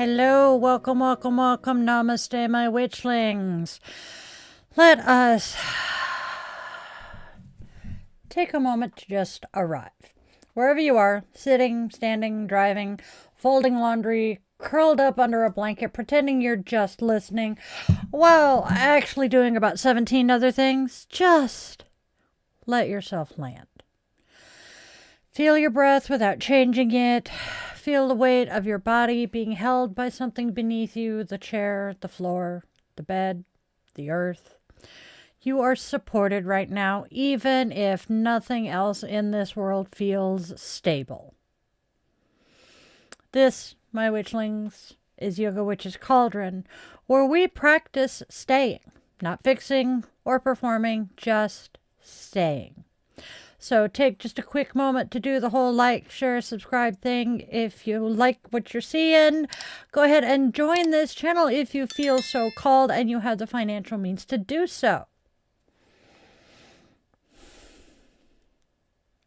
Hello, welcome, welcome, welcome. Namaste, my witchlings. Let us take a moment to just arrive. Wherever you are, sitting, standing, driving, folding laundry, curled up under a blanket, pretending you're just listening, while actually doing about 17 other things, just let yourself land. Feel your breath without changing it. Feel the weight of your body being held by something beneath you, the chair, the floor, the bed, the earth. You are supported right now, even if nothing else in this world feels stable. This, my witchlings, is Yoga Witch's Cauldron, where we practice staying, not fixing or performing, just staying. So take just a quick moment to do the whole like, share, subscribe thing. If you like what you're seeing, go ahead and join this channel if you feel so called and you have the financial means to do so.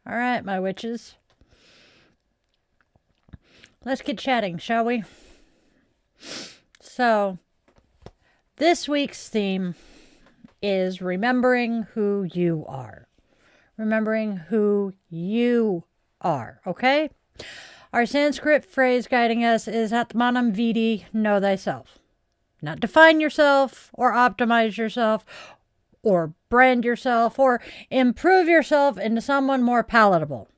All right, my witches. Let's get chatting, shall we? So, this week's theme is remembering who you are. Remembering who you are, okay? Our Sanskrit phrase guiding us is Ātmānaṁ viddhi, know thyself. Not define yourself or optimize yourself or brand yourself or improve yourself into someone more palatable.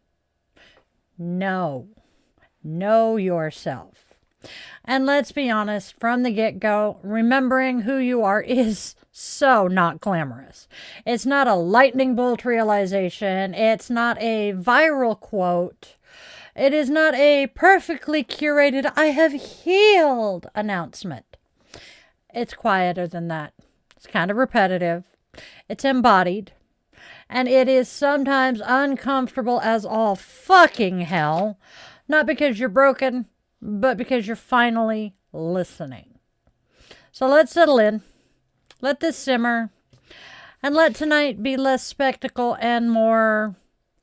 No. Know yourself. And let's be honest, from the get-go, remembering who you are is so not glamorous. It's not a lightning bolt realization. It's not a viral quote. It is not a perfectly curated, I have healed announcement. It's quieter than that. It's kind of repetitive. It's embodied. And it is sometimes uncomfortable as all fucking hell. Not because you're broken, but because you're finally listening. So let's settle in. Let this simmer. And let tonight be less spectacle and more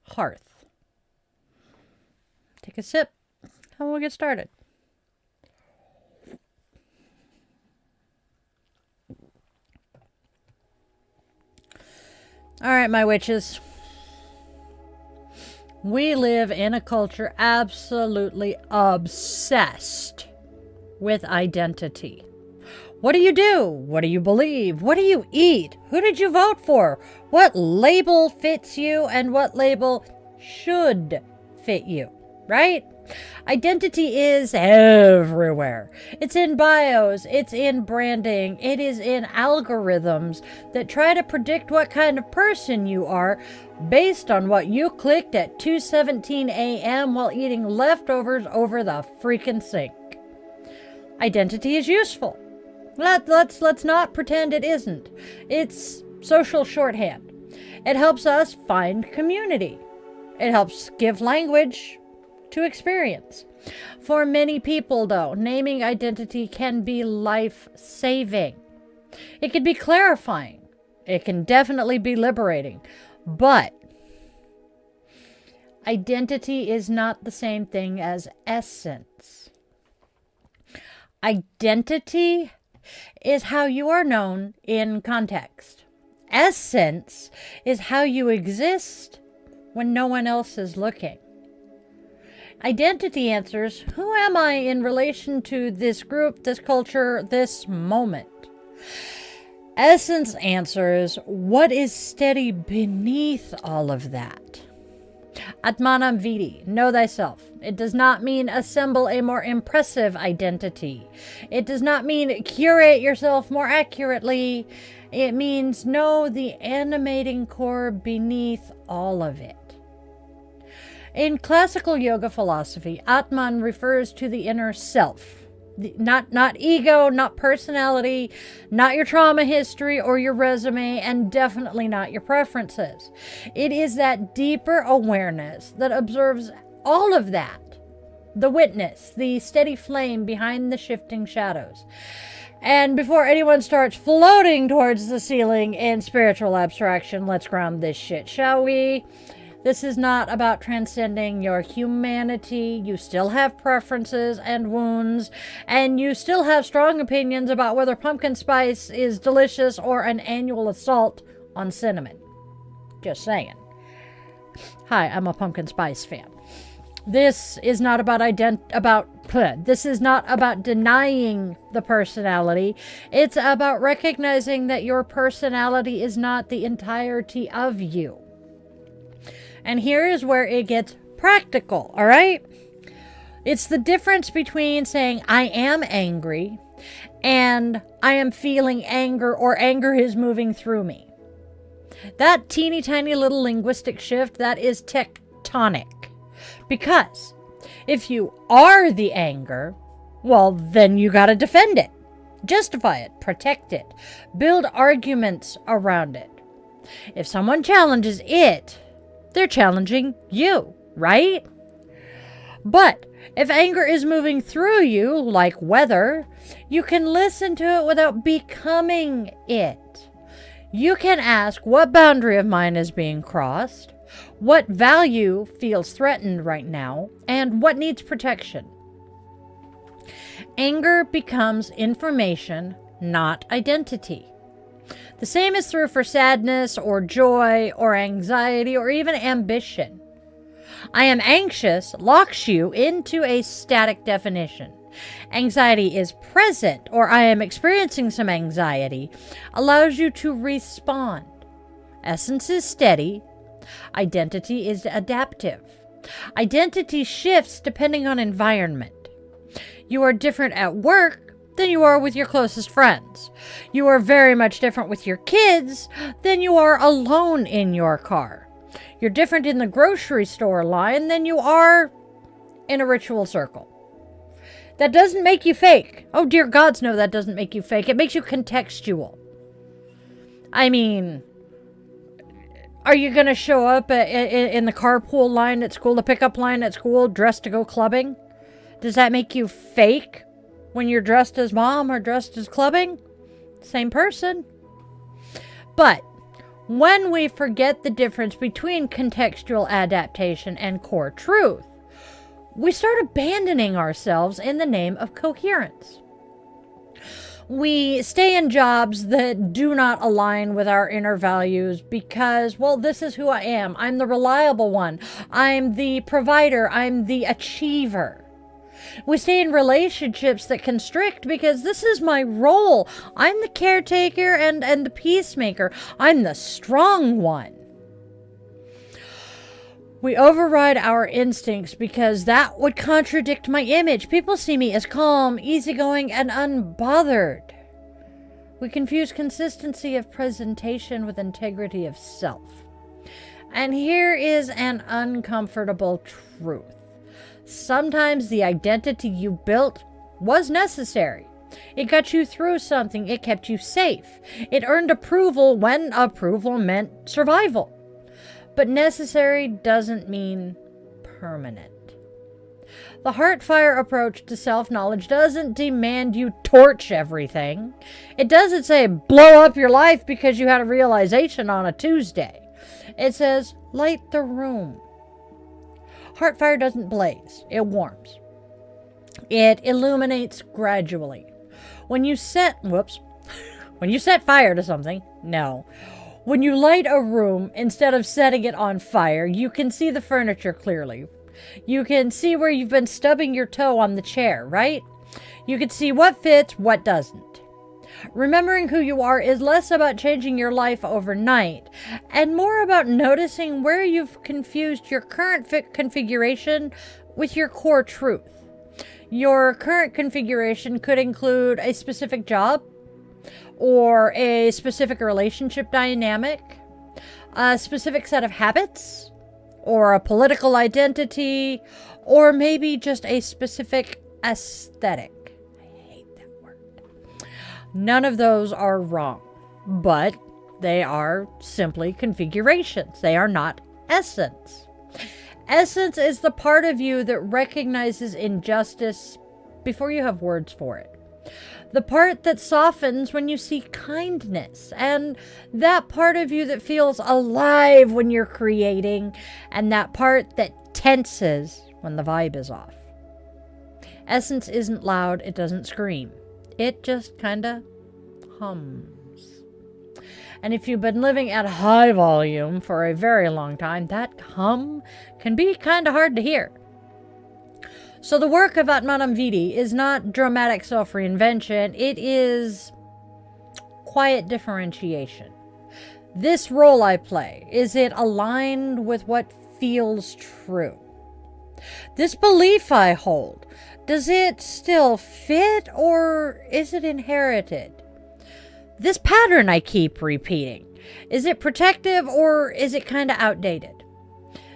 hearth. Take a sip and we'll get started. All right, my witches. We live in a culture absolutely obsessed with identity. What do you do? What do you believe? What do you eat? Who did you vote for? What label fits you and what label should fit you, right? Identity is everywhere. It's in bios, it's in branding, it is in algorithms that try to predict what kind of person you are based on what you clicked at 2:17 a.m. while eating leftovers over the freaking sink. Identity is useful. Let's not pretend it isn't. It's social shorthand. It helps us find community. It helps give language to experience. For many people, though, naming identity can be life-saving. It can be clarifying. It can definitely be liberating. But identity is not the same thing as essence. Identity is how you are known in context. Essence is how you exist when no one else is looking. Identity answers, who am I in relation to this group, this culture, this moment? Essence answers, what is steady beneath all of that? Ātmānaṁ viddhi, know thyself. It does not mean assemble a more impressive identity. It does not mean curate yourself more accurately. It means know the animating core beneath all of it. In classical yoga philosophy, Atman refers to the inner self. Not ego, not personality, not your trauma history or your resume, and definitely not your preferences. It is that deeper awareness that observes all of that. The witness, the steady flame behind the shifting shadows. And before anyone starts floating towards the ceiling in spiritual abstraction, let's ground this shit, shall we? This is not about transcending your humanity. You still have preferences and wounds, and you still have strong opinions about whether pumpkin spice is delicious or an annual assault on cinnamon. Just saying. Hi, I'm a pumpkin spice fan. This is not about this is not about denying the personality. It's about recognizing that your personality is not the entirety of you. And here is where it gets practical, all right? It's the difference between saying I am angry and I am feeling anger, or anger is moving through me. That teeny tiny little linguistic shift, that is tectonic. Because if you are the anger, well, then you got to defend it, justify it, protect it, build arguments around it. If someone challenges it, they're challenging you, right? But if anger is moving through you, like weather, you can listen to it without becoming it. You can ask, what boundary of mine is being crossed? What value feels threatened right now, and what needs protection? Anger becomes information, not identity. The same is true for sadness or joy or anxiety or even ambition. I am anxious locks you into a static definition. Anxiety is present, or I am experiencing some anxiety, allows you to respond. Essence is steady. Identity is adaptive. Identity shifts depending on environment. You are different at work than you are with your closest friends. You are very much different with your kids than you are alone in your car. You're different in the grocery store line than you are in a ritual circle. That doesn't make you fake. Oh, dear gods, no, that doesn't make you fake. It makes you contextual. I mean, are you going to show up in the carpool line at school, the pickup line at school, dressed to go clubbing? Does that make you fake when you're dressed as mom or dressed as clubbing? Same person. But when we forget the difference between contextual adaptation and core truth, we start abandoning ourselves in the name of coherence. We stay in jobs that do not align with our inner values because, well, this is who I am. I'm the reliable one. I'm the provider. I'm the achiever. We stay in relationships that constrict because this is my role. I'm the caretaker and the peacemaker. I'm the strong one. We override our instincts because that would contradict my image. People see me as calm, easygoing, and unbothered. We confuse consistency of presentation with integrity of self. And here is an uncomfortable truth. Sometimes the identity you built was necessary. It got you through something. It kept you safe. It earned approval when approval meant survival. But necessary doesn't mean permanent. The HearthFire approach to self-knowledge doesn't demand you torch everything. It doesn't say blow up your life because you had a realization on a Tuesday. It says light the room. HearthFire doesn't blaze. It warms. It illuminates gradually. When you set fire to something, no. When you light a room, instead of setting it on fire, you can see the furniture clearly. You can see where you've been stubbing your toe on the chair, right? You can see what fits, what doesn't. Remembering who you are is less about changing your life overnight and more about noticing where you've confused your current configuration with your core truth. Your current configuration could include a specific job, or a specific relationship dynamic, a specific set of habits, or a political identity, or maybe just a specific aesthetic. I hate that word. None of those are wrong, but they are simply configurations. They are not essence. Essence is the part of you that recognizes injustice before you have words for it. The part that softens when you see kindness, and that part of you that feels alive when you're creating, and that part that tenses when the vibe is off. Essence isn't loud, it doesn't scream. It just kinda hums. And if you've been living at high volume for a very long time, that hum can be kinda hard to hear. So the work of Ātmānaṁ viddhi is not dramatic self-reinvention, it is quiet differentiation. This role I play, is it aligned with what feels true? This belief I hold, does it still fit or is it inherited? This pattern I keep repeating, is it protective or is it kind of outdated?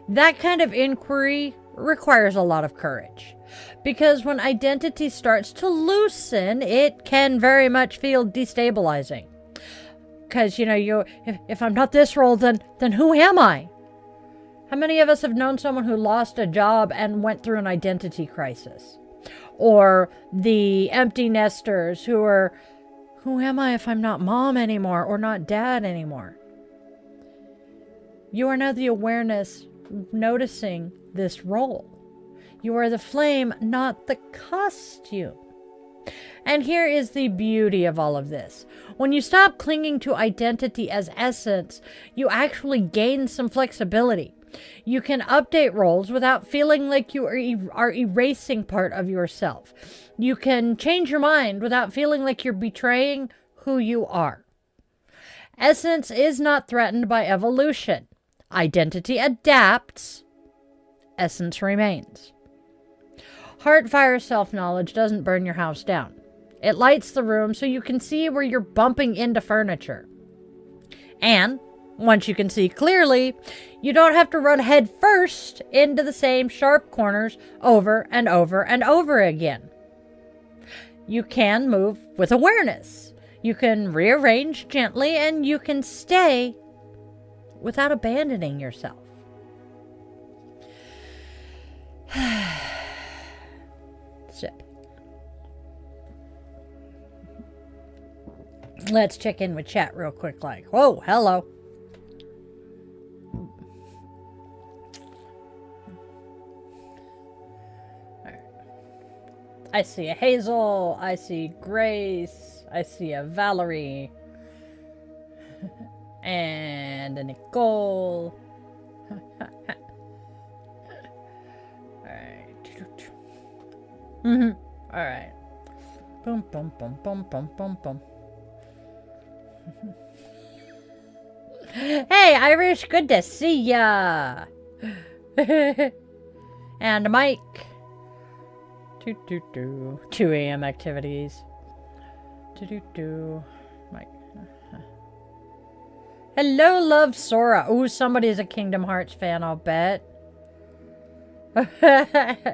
That kind of inquiry requires a lot of courage. Because when identity starts to loosen, it can very much feel destabilizing. Because, if I'm not this role, then who am I? How many of us have known someone who lost a job and went through an identity crisis? Or the empty nesters who are, who am I if I'm not mom anymore or not dad anymore? You are now the awareness noticing this role. You are the flame, not the costume. And here is the beauty of all of this. When you stop clinging to identity as essence, you actually gain some flexibility. You can update roles without feeling like you are erasing part of yourself. You can change your mind without feeling like you're betraying who you are. Essence is not threatened by evolution. Identity adapts. Essence remains. HearthFire self-knowledge doesn't burn your house down. It lights the room so you can see where you're bumping into furniture. And once you can see clearly, you don't have to run head first into the same sharp corners over and over and over again. You can move with awareness. You can rearrange gently and you can stay without abandoning yourself. Sip. Let's check in with chat real quick. Whoa, hello. I see a Hazel. I see Grace. I see a Valerie. And a Nicole. Alright. Alright. Boom, boom, boom, boom, boom, boom, boom. Hey, Irish, good to see ya. And Mike. 2 a.m. activities. Mike. Hello, love Sora. Ooh, somebody's a Kingdom Hearts fan, I'll bet. Yeah.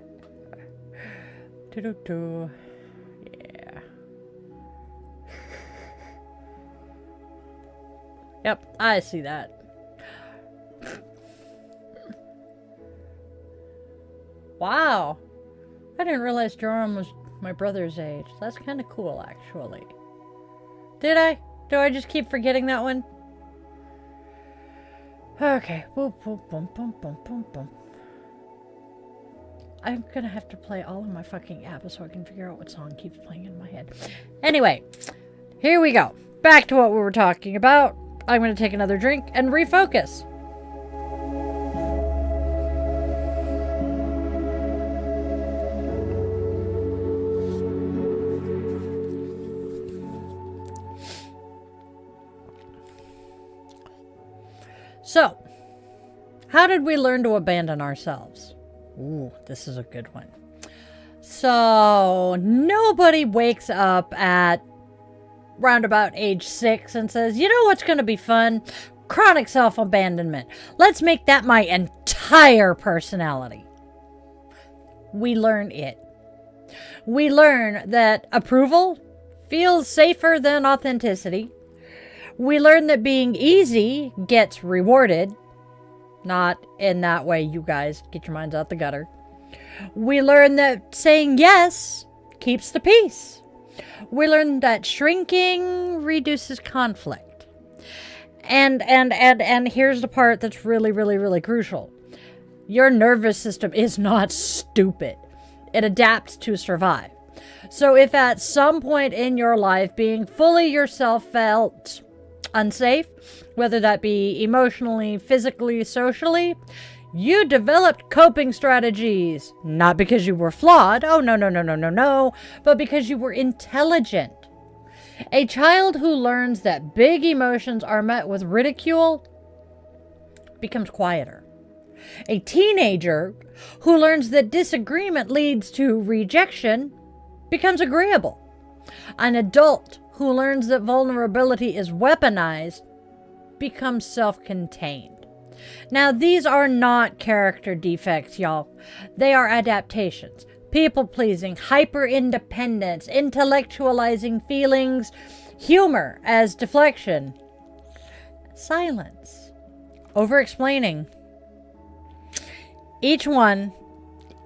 Yep, I see that. Wow. I didn't realize Joram was my brother's age. That's kind of cool, actually. Did I? Do I just keep forgetting that one? Okay. Boom, boom, boom, boom, boom, boom, boom. I'm gonna have to play all of my fucking apps so I can figure out what song keeps playing in my head. Anyway, here we go. Back to what we were talking about. I'm gonna take another drink and refocus. So, how did we learn to abandon ourselves? Ooh, this is a good one. So, nobody wakes up at round about age 6 and says, you know what's going to be fun? Chronic self-abandonment. Let's make that my entire personality. We learn it. We learn that approval feels safer than authenticity. We learn that being easy gets rewarded. Not in that way, you guys. Get your minds out the gutter. We learn that saying yes keeps the peace. We learn that shrinking reduces conflict. And here's the part that's really, really, really crucial. Your nervous system is not stupid. It adapts to survive. So if at some point in your life being fully yourself felt unsafe, whether that be emotionally, physically, socially, you developed coping strategies, not because you were flawed, oh no, but because you were intelligent. A child who learns that big emotions are met with ridicule becomes quieter. A teenager who learns that disagreement leads to rejection becomes agreeable. An adult who learns that vulnerability is weaponized becomes self-contained. Now, these are not character defects, y'all. They are adaptations. People-pleasing, hyper-independence, intellectualizing feelings, humor as deflection, silence, over-explaining. Each one,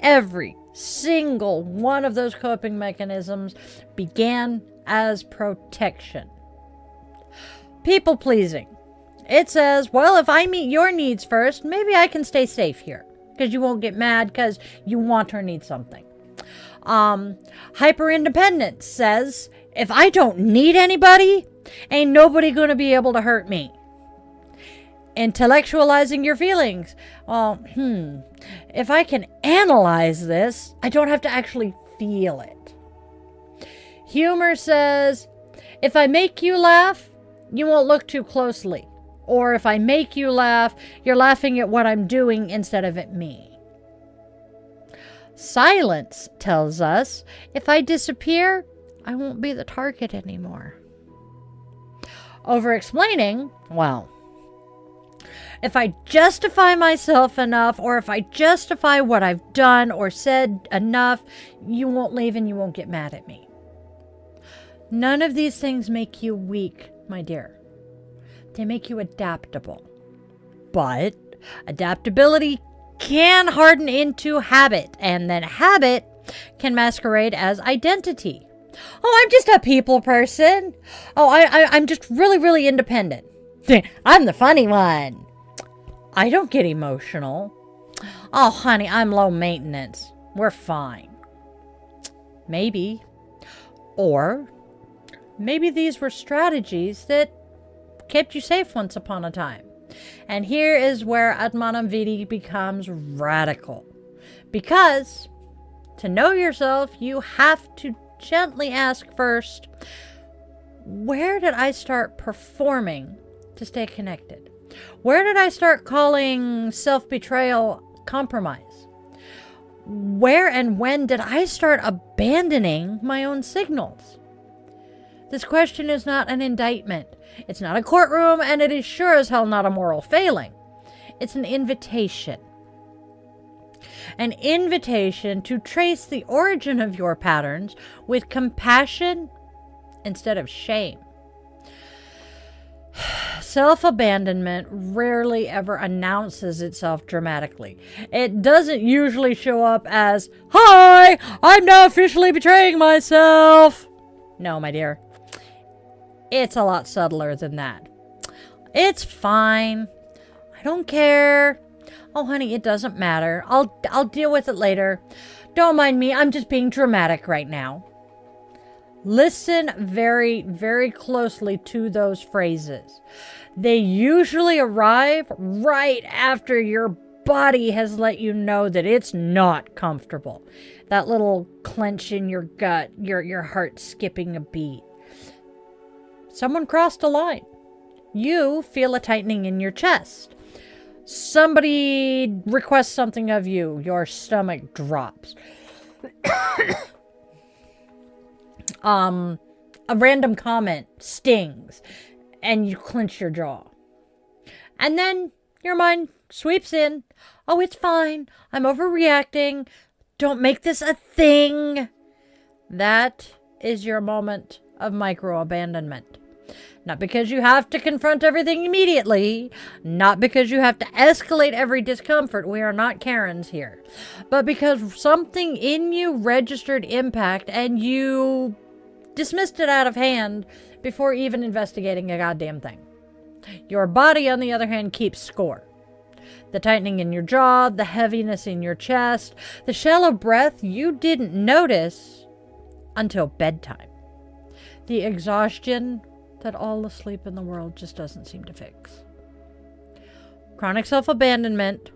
every single one of those coping mechanisms began as protection. People-pleasing. It says, well, if I meet your needs first, maybe I can stay safe here because you won't get mad because you want or need something. Hyper-independence says, if I don't need anybody, ain't nobody going to be able to hurt me. Intellectualizing your feelings. Well, if I can analyze this, I don't have to actually feel it. Humor says, if I make you laugh, you won't look too closely. Or if I make you laugh, you're laughing at what I'm doing instead of at me. Silence tells us, if I disappear, I won't be the target anymore. Over-explaining, well, if I justify myself enough, or if I justify what I've done or said enough, you won't leave and you won't get mad at me. None of these things make you weak, my dear. They make you adaptable. But adaptability can harden into habit, and then habit can masquerade as identity. Oh, I'm just a people person. Oh, I'm just really, really independent. I'm the funny one. I don't get emotional. Oh, honey, I'm low maintenance. We're fine. Maybe. Or maybe these were strategies that kept you safe once upon a time. And here is where Ātmānaṁ viddhi becomes radical. Because to know yourself, you have to gently ask first, where did I start performing to stay connected? Where did I start calling self-betrayal compromise? Where and when did I start abandoning my own signals? This question is not an indictment. It's not a courtroom, and it is sure as hell not a moral failing. It's an invitation. An invitation to trace the origin of your patterns with compassion instead of shame. Self-abandonment rarely ever announces itself dramatically. It doesn't usually show up as, "Hi, I'm now officially betraying myself." No, my dear. It's a lot subtler than that. It's fine. I don't care. Oh, honey, it doesn't matter. I'll deal with it later. Don't mind me. I'm just being dramatic right now. Listen very, very closely to those phrases. They usually arrive right after your body has let you know that it's not comfortable. That little clench in your gut, your heart skipping a beat. Someone crossed a line. You feel a tightening in your chest. Somebody requests something of you. Your stomach drops. A random comment stings and you clench your jaw. And then your mind sweeps in. Oh, it's fine. I'm overreacting. Don't make this a thing. That is your moment of micro-abandonment. Not because you have to confront everything immediately. Not because you have to escalate every discomfort. We are not Karens here. But because something in you registered impact and you dismissed it out of hand before even investigating a goddamn thing. Your body, on the other hand, keeps score. The tightening in your jaw, the heaviness in your chest, the shallow breath you didn't notice until bedtime. The exhaustion that all the sleep in the world just doesn't seem to fix. Chronic self-abandonment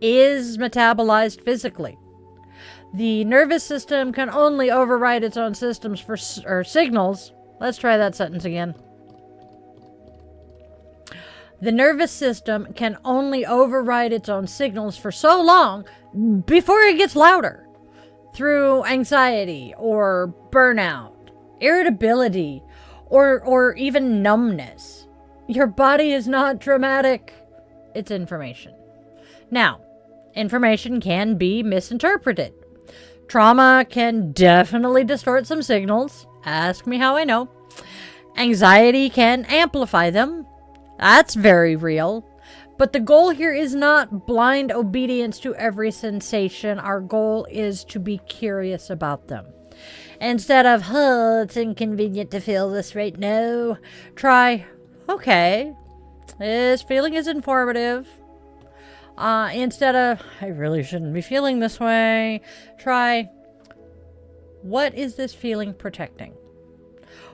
is metabolized physically. The nervous system can only override its own systems or signals. Let's try that sentence again. The nervous system can only override its own signals for so long before it gets louder through anxiety or burnout, irritability, or even numbness. Your body is not traumatic. It's information. Now, information can be misinterpreted. Trauma can definitely distort some signals. Ask me how I know. Anxiety can amplify them. That's very real. But the goal here is not blind obedience to every sensation. Our goal is to be curious about them. Instead of, oh, it's inconvenient to feel this right now, try, okay, this feeling is informative. Instead of, I really shouldn't be feeling this way, try, what is this feeling protecting?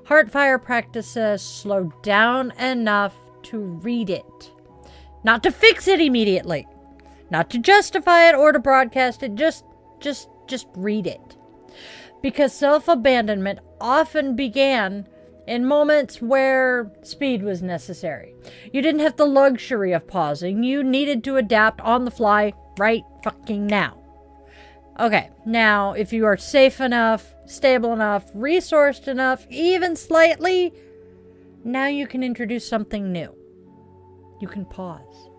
HearthFire practices slow down enough to read it. Not to fix it immediately. Not to justify it or to broadcast it. Just read it. Because self-abandonment often began in moments where speed was necessary. You didn't have the luxury of pausing. You needed to adapt on the fly right fucking now. Okay, now if you are safe enough, stable enough, resourced enough, even slightly, now you can introduce something new. You can pause.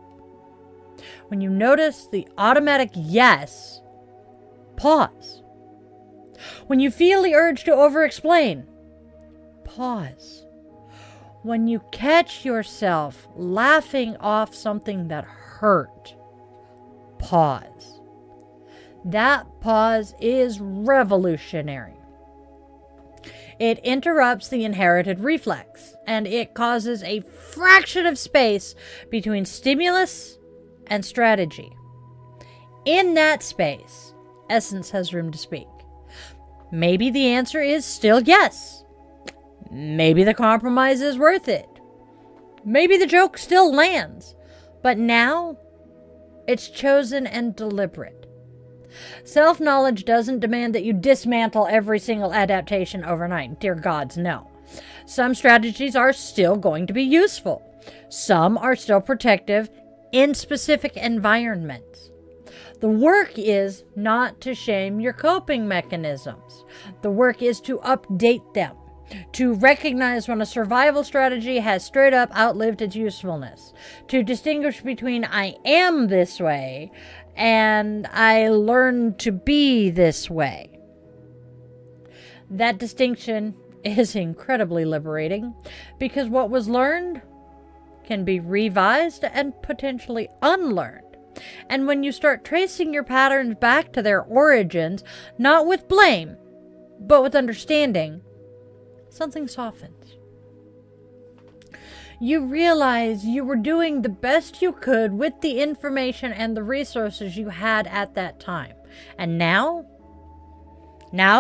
When you notice the automatic yes, pause. When you feel the urge to over-explain, pause. When you catch yourself laughing off something that hurt, pause. That pause is revolutionary. It interrupts the inherited reflex, and it causes a fraction of space between stimulus and strategy. In that space, essence has room to speak. Maybe the answer is still yes. Maybe the compromise is worth it. Maybe the joke still lands. But now, it's chosen and deliberate. Self-knowledge doesn't demand that you dismantle every single adaptation overnight. Dear gods, no. Some strategies are still going to be useful. Some are still protective in specific environments. The work is not to shame your coping mechanisms. The work is to update them, to recognize when a survival strategy has straight up outlived its usefulness, to distinguish between I am this way and I learned to be this way. That distinction is incredibly liberating because what was learned can be revised and potentially unlearned. And when you start tracing your patterns back to their origins, not with blame, but with understanding, something softens. You realize you were doing the best you could with the information and the resources you had at that time. And now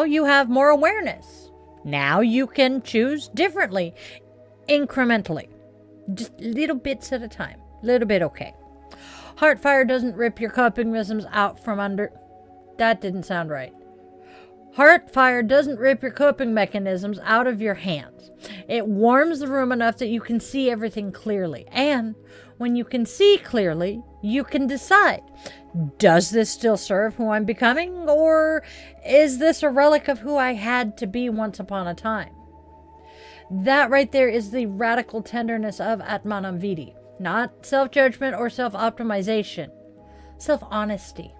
you have more awareness. Now you can choose differently, incrementally. Just little bits at a time. Little bit okay. HearthFire doesn't rip your coping mechanisms out from under... That didn't sound right. HearthFire doesn't rip your coping mechanisms out of your hands. It warms the room enough that you can see everything clearly. And when you can see clearly, you can decide, does this still serve who I'm becoming? Or is this a relic of who I had to be once upon a time? That right there is the radical tenderness of Ātmānaṁ viddhi. Not self-judgment or self-optimization. Self-honesty.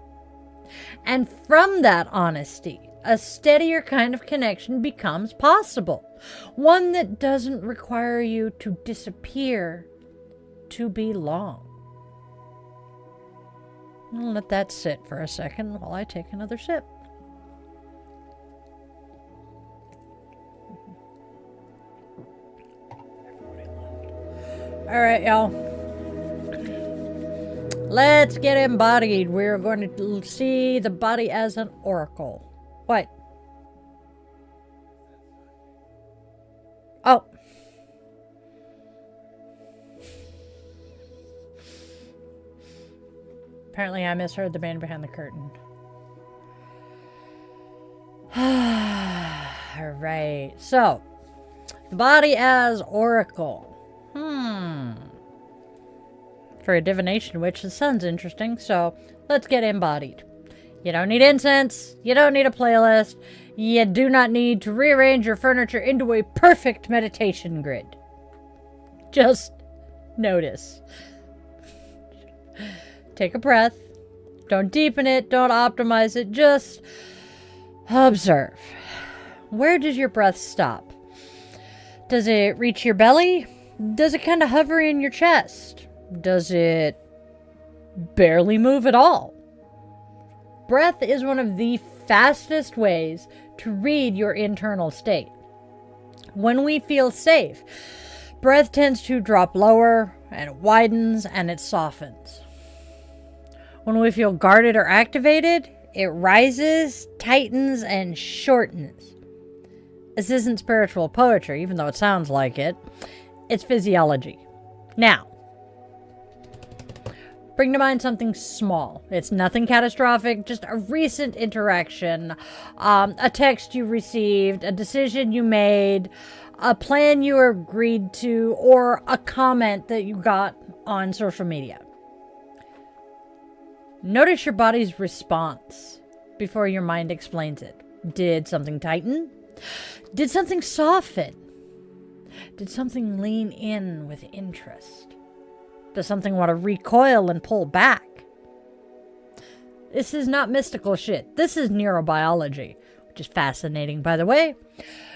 And from that honesty, a steadier kind of connection becomes possible. One that doesn't require you to disappear to belong. I'll let that sit for a second while I take another sip. All right, y'all. Let's get embodied. We're going to see the body as an oracle. What? Oh. Apparently I misheard the man behind the curtain. Alright, so the body as oracle. For a divination witch, this sounds interesting, so let's get embodied. You don't need incense, you don't need a playlist, you do not need to rearrange your furniture into a perfect meditation grid. Just notice. Take a breath. Don't deepen it, don't optimize it, just observe. Where does your breath stop? Does it reach your belly? Does it kind of hover in your chest? Does it barely move at all? Breath is one of the fastest ways to read your internal state. When we feel safe, breath tends to drop lower, and it widens, and it softens. When we feel guarded or activated, it rises, tightens, and shortens. This isn't spiritual poetry, even though it sounds like it. It's physiology. Now, bring to mind something small. It's nothing catastrophic, just a recent interaction, a text you received, a decision you made, a plan you agreed to, or a comment that you got on social media. Notice your body's response before your mind explains it. Did something tighten? Did something soften? Did something lean in with interest? Does something want to recoil and pull back? This is not mystical shit. This is neurobiology, which is fascinating, by the way.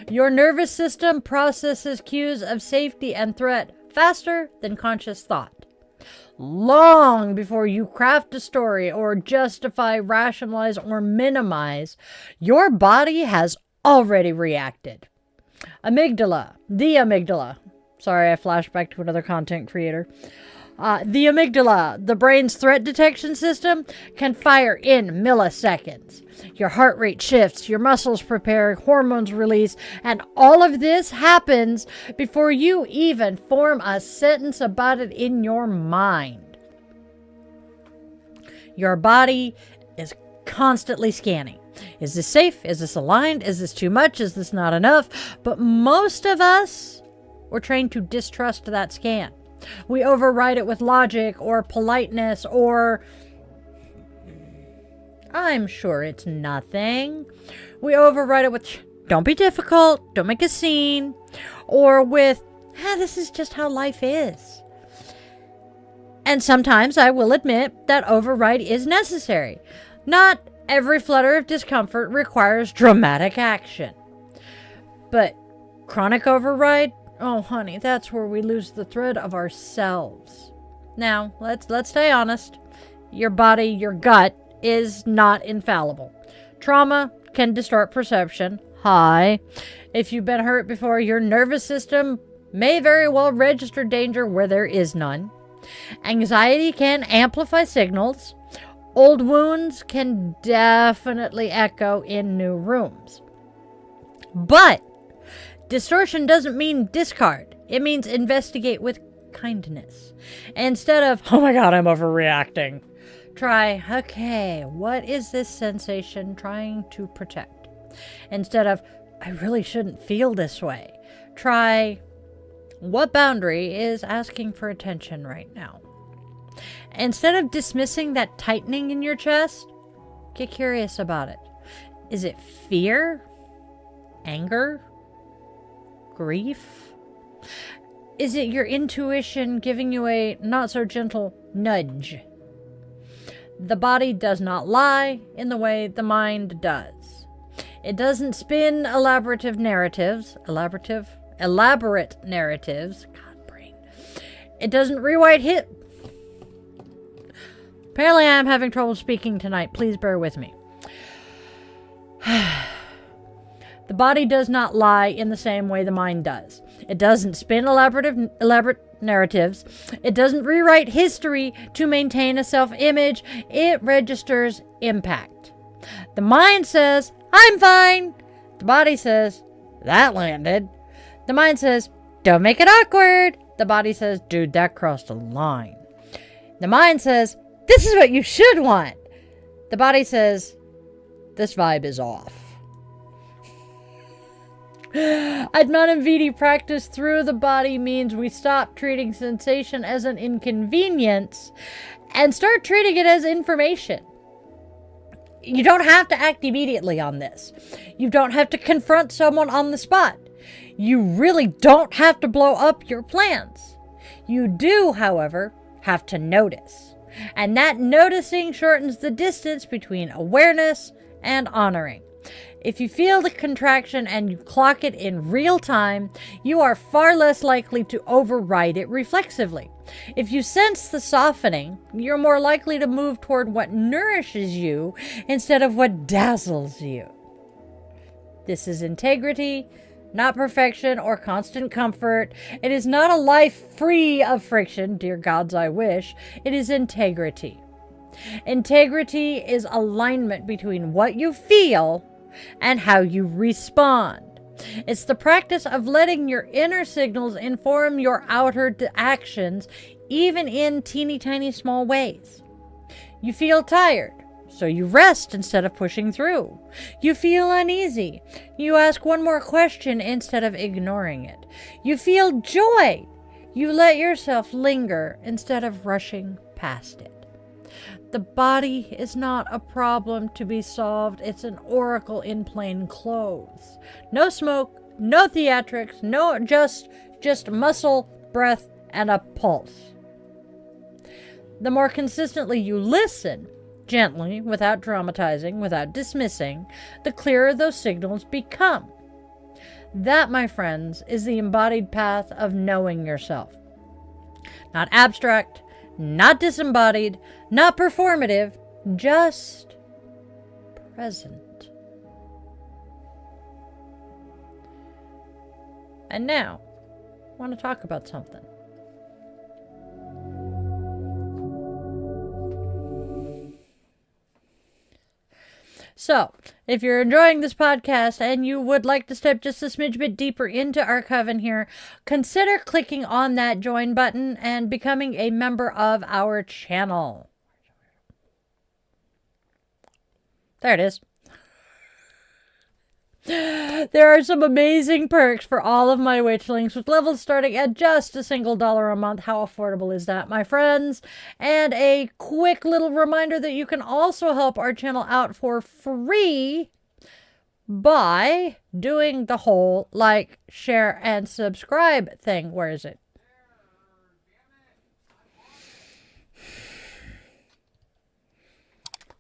Your nervous system processes cues of safety and threat faster than conscious thought. Long before you craft a story or justify, rationalize, or minimize, your body has already reacted. Amygdala, the amygdala. Sorry, I flashed back to another content creator. The amygdala, the brain's threat detection system, can fire in milliseconds. Your heart rate shifts, your muscles prepare, hormones release, and all of this happens before you even form a sentence about it in your mind. Your body is constantly scanning. Is this safe? Is this aligned? Is this too much? Is this not enough? But most of us were trained to distrust that scan. We override it with logic or politeness or I'm sure it's nothing. We override it with don't be difficult, don't make a scene, or with this is just how life is. And sometimes I will admit that override is necessary. Not every flutter of discomfort requires dramatic action. But chronic override, oh, honey, that's where we lose the thread of ourselves. Now, let's stay honest. Your body, your gut, is not infallible. Trauma can distort perception. Hi. If you've been hurt before, your nervous system may very well register danger where there is none. Anxiety can amplify signals. Old wounds can definitely echo in new rooms. But distortion doesn't mean discard. It means investigate with kindness. Instead of, oh my God, I'm overreacting. Try, okay, what is this sensation trying to protect? Instead of, I really shouldn't feel this way. Try, what boundary is asking for attention right now? Instead of dismissing that tightening in your chest, get curious about it. Is it fear? Anger? Grief? Is it your intuition giving you a not so gentle nudge? The body does not lie in the way the mind does. It doesn't spin elaborate narratives. God brain. It doesn't rewrite hit. Apparently I'm having trouble speaking tonight. Please bear with me. The body does not lie in the same way the mind does. It doesn't spin elaborate narratives. It doesn't rewrite history to maintain a self-image. It registers impact. The mind says, I'm fine. The body says, that landed. The mind says, don't make it awkward. The body says, dude, that crossed a line. The mind says, this is what you should want. The body says, this vibe is off. Ātmānaṁ viddhi practice through the body means we stop treating sensation as an inconvenience and start treating it as information. You don't have to act immediately on this. You don't have to confront someone on the spot. You really don't have to blow up your plans. You do, however, have to notice. And that noticing shortens the distance between awareness and honoring. If you feel the contraction and you clock it in real time, you are far less likely to override it reflexively. If you sense the softening, you're more likely to move toward what nourishes you instead of what dazzles you. This is integrity, not perfection or constant comfort. It is not a life free of friction, dear gods, I wish. It is integrity. Integrity is alignment between what you feel and how you respond. It's the practice of letting your inner signals inform your outer actions, even in teeny tiny small ways. You feel tired, so you rest instead of pushing through. You feel uneasy. You ask one more question instead of ignoring it. You feel joy. You let yourself linger instead of rushing past it. The body is not a problem to be solved. It's an oracle in plain clothes. No smoke, no theatrics, no just muscle, breath, and a pulse. The more consistently you listen, gently, without dramatizing, without dismissing, the clearer those signals become. That, my friends, is the embodied path of knowing yourself. Not abstract, not disembodied, not performative, just present. And now, I want to talk about something. So, if you're enjoying this podcast and you would like to step just a smidge bit deeper into our coven here, consider clicking on that join button and becoming a member of our channel. There it is. There are some amazing perks for all of my witchlings, with levels starting at just $1 a month. How affordable is that, my friends? And a quick little reminder that you can also help our channel out for free by doing the whole like, share, and subscribe thing. Where is it?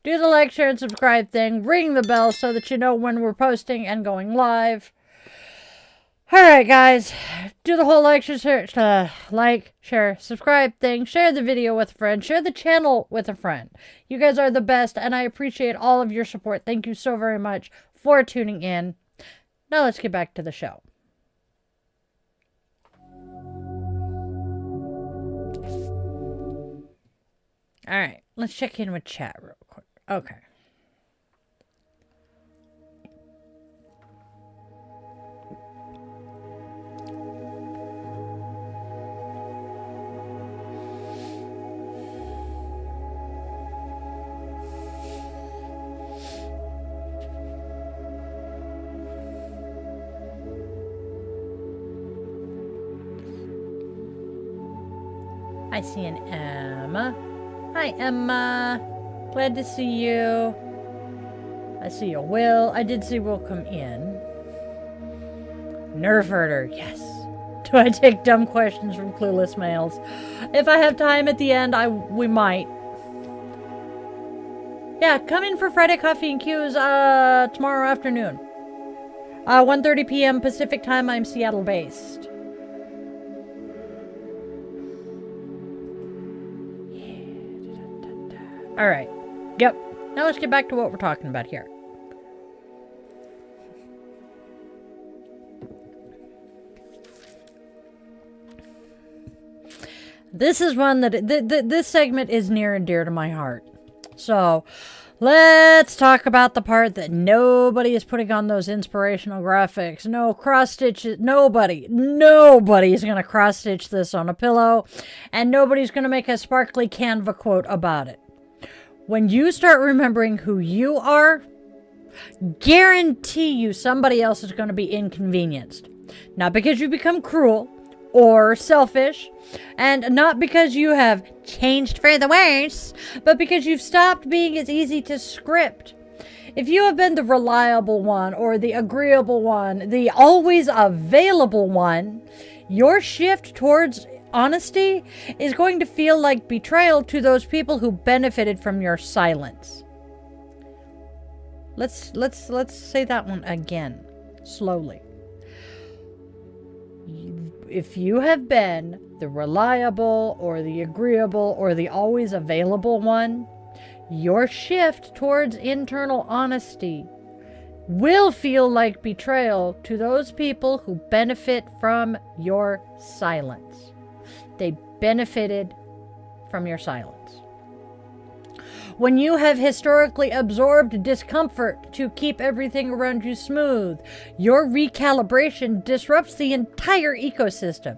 Do the like, share, and subscribe thing. Ring the bell so that you know when we're posting and going live. Alright, guys. Do the whole like, share, subscribe thing. Share the video with a friend. Share the channel with a friend. You guys are the best, and I appreciate all of your support. Thank you so very much for tuning in. Now let's get back to the show. Alright, let's check in with chat real quick. Okay. I see an Emma. Hi, Emma. Glad to see you. I see a Will. I did see Will come in. Nerf herder. Yes. Do I take dumb questions from clueless males? If I have time at the end, we might. Yeah, come in for Friday Coffee and Q's tomorrow afternoon. 1:30 p.m. Pacific time. I'm Seattle based. All right. Yep. Now let's get back to what we're talking about here. This is one that this segment is near and dear to my heart. So let's talk about the part that nobody is putting on those inspirational graphics. No cross stitches. Nobody is going to cross stitch this on a pillow, and nobody's going to make a sparkly Canva quote about it. When you start remembering who you are, guarantee you somebody else is going to be inconvenienced. Not because you become cruel or selfish, and not because you have changed for the worse, but because you've stopped being as easy to script. If you have been the reliable one, or the agreeable one, the always available one, your shift towards honesty is going to feel like betrayal to those people who benefited from your silence. Let's say that one again, slowly. If you have been the reliable or the agreeable or the always available one, your shift towards internal honesty will feel like betrayal to those people who benefit from your silence. They benefited from your silence. When you have historically absorbed discomfort to keep everything around you smooth, your recalibration disrupts the entire ecosystem.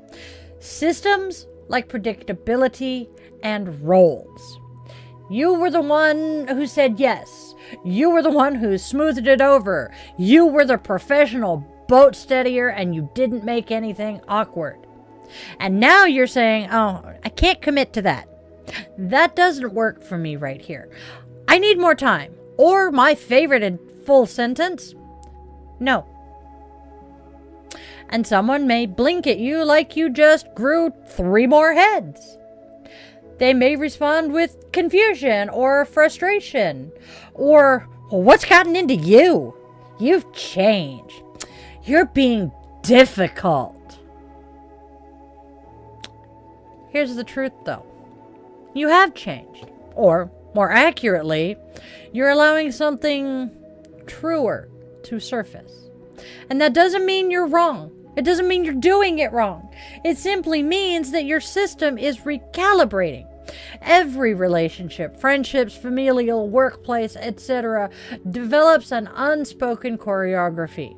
Systems like predictability and roles. You were the one who said yes. You were the one who smoothed it over. You were the professional boat steadier, and you didn't make anything awkward. And now you're saying, oh, I can't commit to that. That doesn't work for me right here. I need more time. Or my favorite and full sentence, no. And someone may blink at you like you just grew 3 more heads. They may respond with confusion or frustration. Or, well, what's gotten into you? You've changed. You're being difficult. Here's the truth, though. You have changed. Or, more accurately, you're allowing something truer to surface. And that doesn't mean you're wrong. It doesn't mean you're doing it wrong. It simply means that your system is recalibrating. Every relationship, friendships, familial, workplace, etc., develops an unspoken choreography.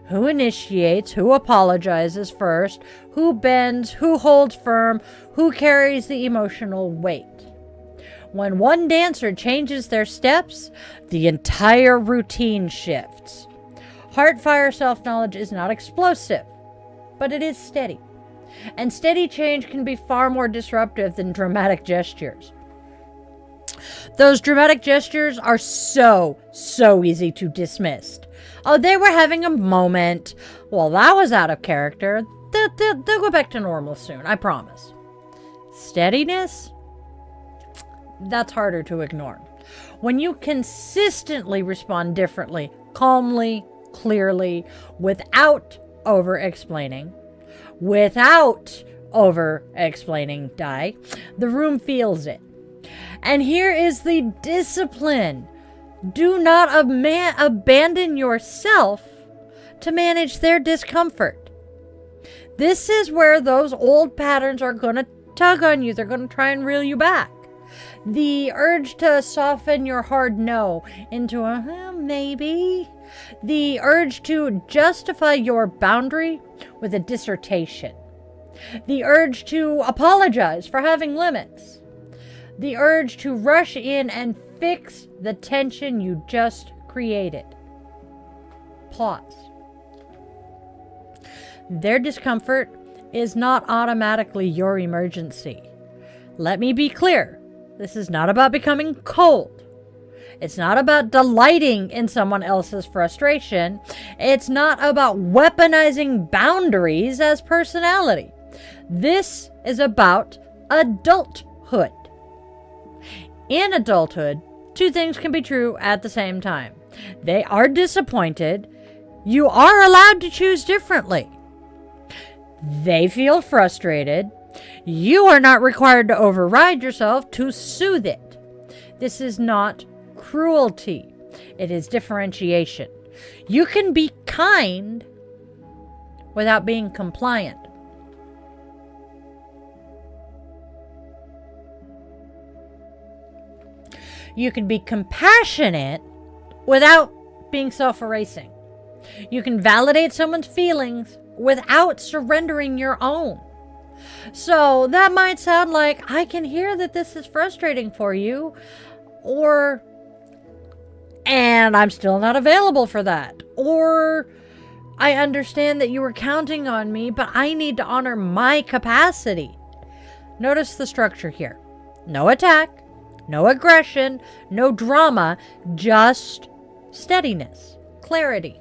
Who initiates, who apologizes first, who bends, who holds firm, who carries the emotional weight. When one dancer changes their steps, the entire routine shifts. HearthFire self-knowledge is not explosive, but it is steady. And steady change can be far more disruptive than dramatic gestures. Those dramatic gestures are so easy to dismiss. Oh, they were having a moment. Well, that was out of character. They'll go back to normal soon, I promise. Steadiness? That's harder to ignore. When you consistently respond differently, calmly, clearly, without over-explaining, the room feels it. And here is the discipline. Do not abandon yourself to manage their discomfort. This is where those old patterns are going to tug on you. They're going to try and reel you back. The urge to soften your hard no into a maybe. The urge to justify your boundary with a dissertation. The urge to apologize for having limits. The urge to rush in and fix the tension you just created. Pause. Their discomfort is not automatically your emergency. Let me be clear. This is not about becoming cold. It's not about delighting in someone else's frustration. It's not about weaponizing boundaries as personality. This is about adulthood. In adulthood, 2 things can be true at the same time. They are disappointed. You are allowed to choose differently. They feel frustrated. You are not required to override yourself to soothe it. This is not cruelty. It is differentiation. You can be kind without being compliant. You can be compassionate without being self-erasing. You can validate someone's feelings without surrendering your own. So that might sound like, I can hear that this is frustrating for you, or, and I'm still not available for that, or, I understand that you were counting on me, but I need to honor my capacity. Notice the structure here. No attack, no aggression, no drama, just steadiness, clarity.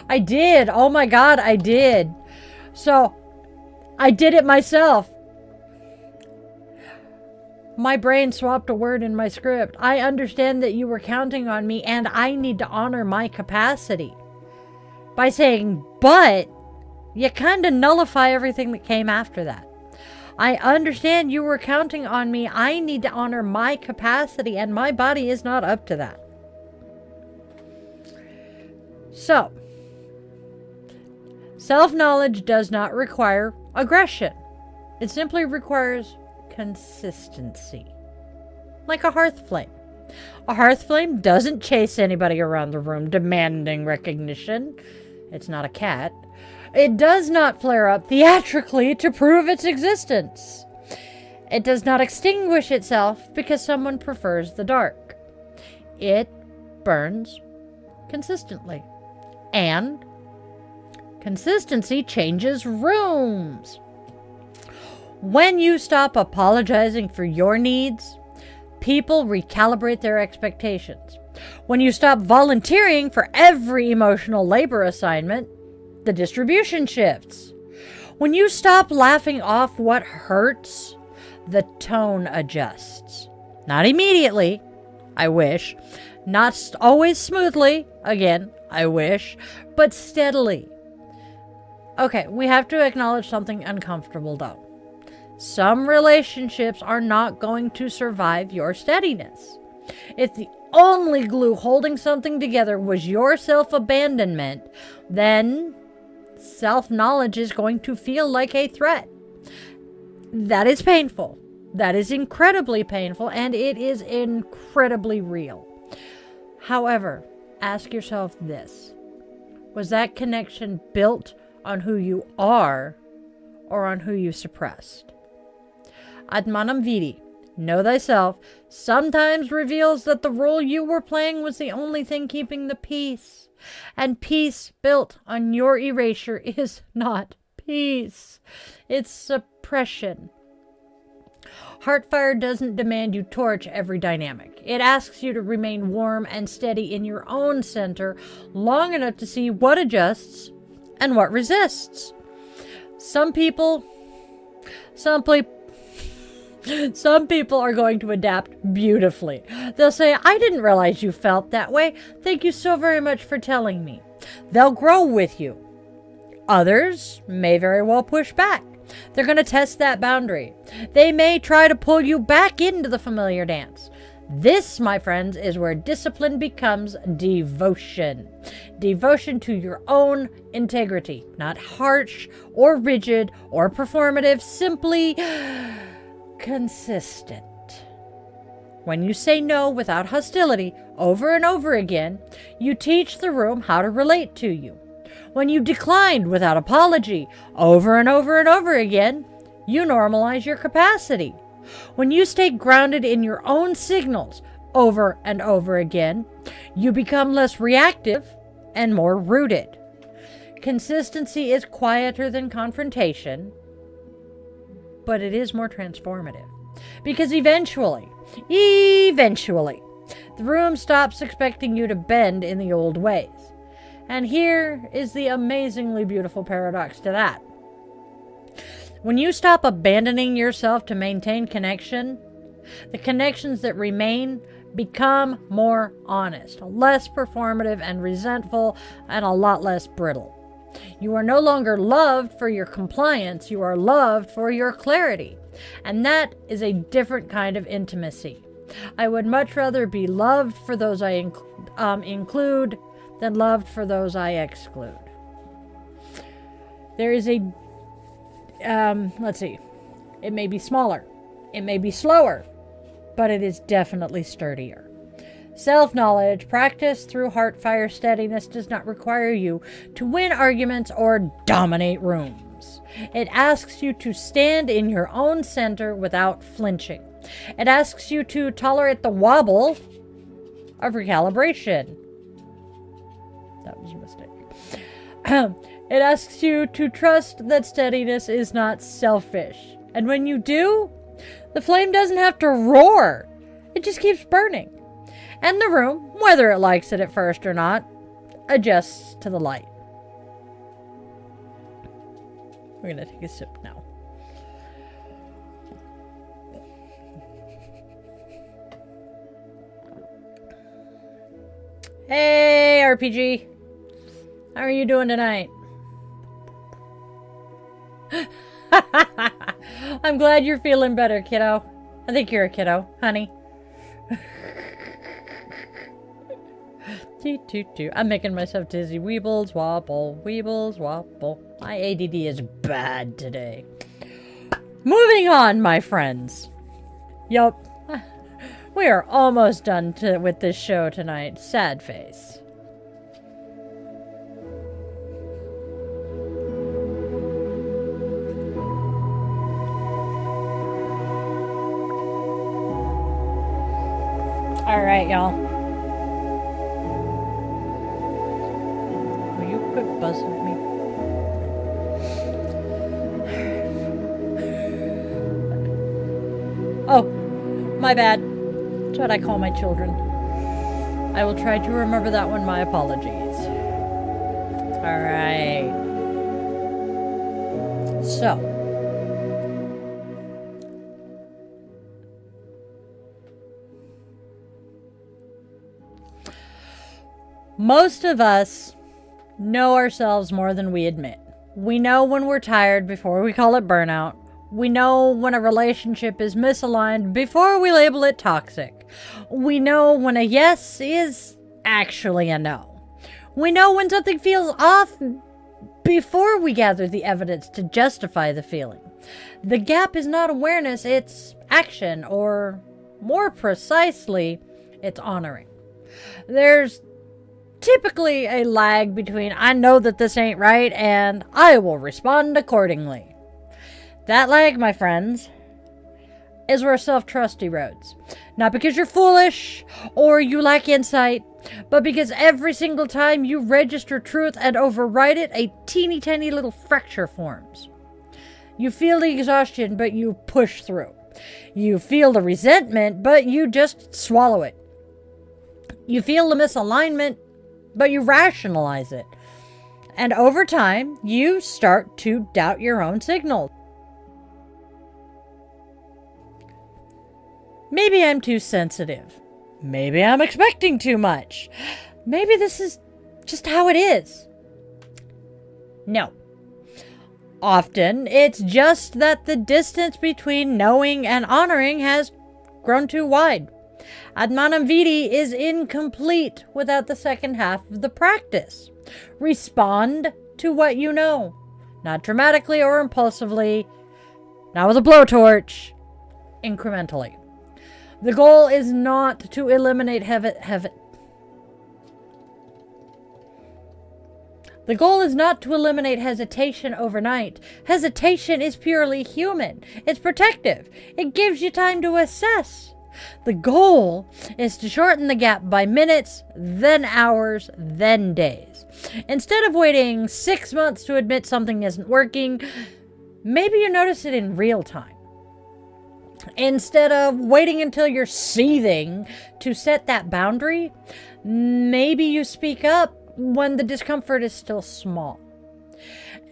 I did. Oh my God, I did. So, I did it myself. My brain swapped a word in my script. I understand that you were counting on me and I need to honor my capacity. By saying, but, you kind of nullify everything that came after that. I understand you were counting on me. I need to honor my capacity and my body is not up to that. So, self-knowledge does not require aggression. It simply requires consistency. Like a hearth flame. A hearth flame doesn't chase anybody around the room demanding recognition. It's not a cat. It does not flare up theatrically to prove its existence. It does not extinguish itself because someone prefers the dark. It burns consistently. And consistency changes rooms. When you stop apologizing for your needs, people recalibrate their expectations. When you stop volunteering for every emotional labor assignment, the distribution shifts. When you stop laughing off what hurts, the tone adjusts. Not immediately, I wish. Not always smoothly, again, I wish, but steadily. Okay, we have to acknowledge something uncomfortable though. Some relationships are not going to survive your steadiness. If the only glue holding something together was your self-abandonment, then self-knowledge is going to feel like a threat. That is painful. That is incredibly painful, and it is incredibly real. However, ask yourself this. Was that connection built on who you are or on who you suppressed? Ātmānaṁ viddhi, know thyself, sometimes reveals that the role you were playing was the only thing keeping the peace. And peace built on your erasure is not peace. It's suppression. HearthFire doesn't demand you torch every dynamic. It asks you to remain warm and steady in your own center long enough to see what adjusts and what resists. Some people are going to adapt beautifully. They'll say, I didn't realize you felt that way. Thank you so very much for telling me. They'll grow with you. Others may very well push back. They're going to test that boundary. They may try to pull you back into the familiar dance. This, my friends, is where discipline becomes devotion. Devotion to your own integrity. Not harsh or rigid or performative, simply consistent. When you say no without hostility over and over again, you teach the room how to relate to you. When you decline without apology over and over and over again, you normalize your capacity. When you stay grounded in your own signals over and over again, you become less reactive and more rooted. Consistency is quieter than confrontation, but it is more transformative. Because eventually, the room stops expecting you to bend in the old ways. And here is the amazingly beautiful paradox to that. When you stop abandoning yourself to maintain connection, the connections that remain become more honest, less performative and resentful, and a lot less brittle. You are no longer loved for your compliance, you are loved for your clarity. And that is a different kind of intimacy. I would much rather be loved for those I include than loved for those I exclude. There is let's see. It may be smaller. It may be slower, but it is definitely sturdier. Self-knowledge, practiced through HearthFire steadiness, does not require you to win arguments or dominate rooms. It asks you to stand in your own center without flinching. It asks you to tolerate the wobble of recalibration. That was a mistake. It asks you to trust that steadiness is not selfish. And when you do, the flame doesn't have to roar. It just keeps burning. And the room, whether it likes it at first or not, adjusts to the light. We're going to take a sip now. Hey, RPG. How are you doing tonight? I'm glad you're feeling better, kiddo. I think you're a kiddo, honey. I'm making myself dizzy. Weebles wobble, weebles wobble. My ADD is bad today. Moving on, my friends. Yup. We are almost done with this show tonight. Sad face. All right, y'all. Will you quit buzzing me? Oh, my bad. That's what I call my children. I will try to remember that one. My apologies. All right. So. Most of us know ourselves more than we admit. We know when we're tired before we call it burnout. We know when a relationship is misaligned before we label it toxic. We know when a yes is actually a no. We know when something feels off before we gather the evidence to justify the feeling. The gap is not awareness, it's action, or more precisely, it's honoring. There's typically a lag between I know that this ain't right and I will respond accordingly. That lag, my friends, is where self-trust erodes. Not because you're foolish or you lack insight, but because every single time you register truth and override it, a teeny tiny little fracture forms. You feel the exhaustion, but you push through. You feel the resentment, but you just swallow it. You feel the misalignment, but you rationalize it. And over time, you start to doubt your own signals. Maybe I'm too sensitive. Maybe I'm expecting too much. Maybe this is just how it is. No. Often, it's just that the distance between knowing and honoring has grown too wide. Ātmānaṁ viddhi is incomplete without the second half of the practice. Respond to what you know. Not dramatically or impulsively. Not with a blowtorch. Incrementally. The goal is not to eliminate The goal is not to eliminate hesitation overnight. Hesitation is purely human. It's protective. It gives you time to assess. The goal is to shorten the gap by minutes, then hours, then days. Instead of waiting 6 months to admit something isn't working, maybe you notice it in real time. Instead of waiting until you're seething to set that boundary, maybe you speak up when the discomfort is still small.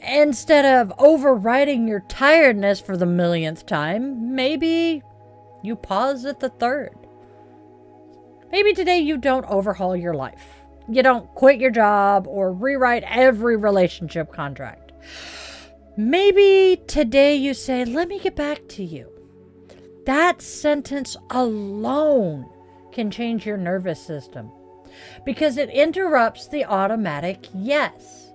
Instead of overriding your tiredness for the millionth time, maybe you pause at the third. Maybe today you don't overhaul your life. You don't quit your job or rewrite every relationship contract. Maybe today you say, let me get back to you. That sentence alone can change your nervous system because it interrupts the automatic yes.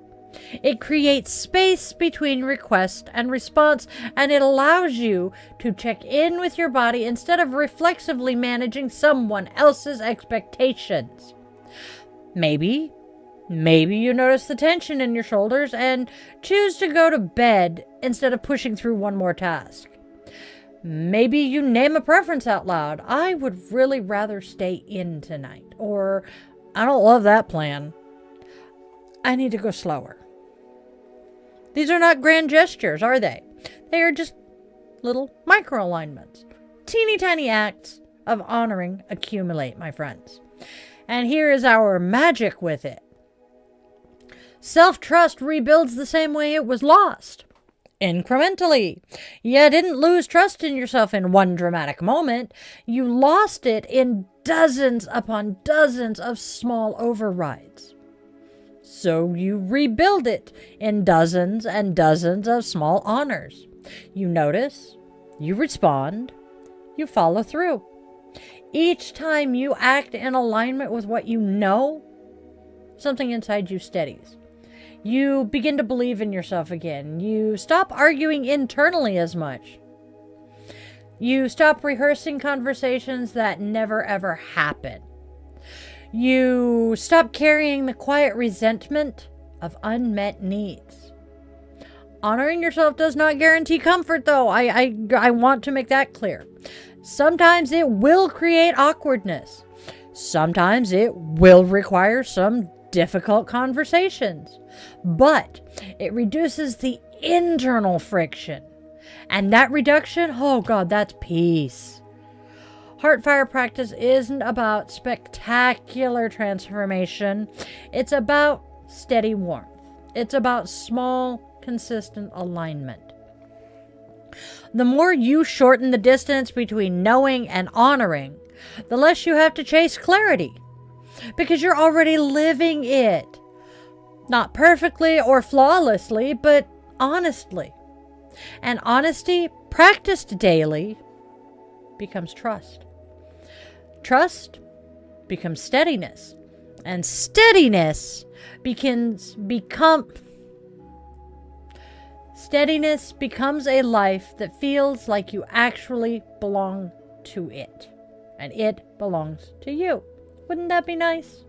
It creates space between request and response, and it allows you to check in with your body instead of reflexively managing someone else's expectations. Maybe you notice the tension in your shoulders and choose to go to bed instead of pushing through one more task. Maybe you name a preference out loud. I would really rather stay in tonight. Or, I don't love that plan. I need to go slower. These are not grand gestures, are they? They are just little micro-alignments. Teeny tiny acts of honoring accumulate, my friends. And here is our magic with it. Self-trust rebuilds the same way it was lost. Incrementally. You didn't lose trust in yourself in one dramatic moment. You lost it in dozens upon dozens of small overrides. So you rebuild it in dozens and dozens of small honors. You notice, you respond, you follow through. Each time you act in alignment with what you know, something inside you steadies. You begin to believe in yourself again. You stop arguing internally as much. You stop rehearsing conversations that never ever happen. You stop carrying the quiet resentment of unmet needs. Honoring yourself does not guarantee comfort, though. I want to make that clear. Sometimes it will create awkwardness. Sometimes it will require some difficult conversations. But it reduces the internal friction. And that reduction, oh God, that's peace. HearthFire practice isn't about spectacular transformation. It's about steady warmth. It's about small, consistent alignment. The more you shorten the distance between knowing and honoring, the less you have to chase clarity. Because you're already living it. Not perfectly or flawlessly, but honestly. And honesty, practiced daily, becomes trust. Trust becomes steadiness. And steadiness becomes a life that feels like you actually belong to it. And it belongs to you. Wouldn't that be nice?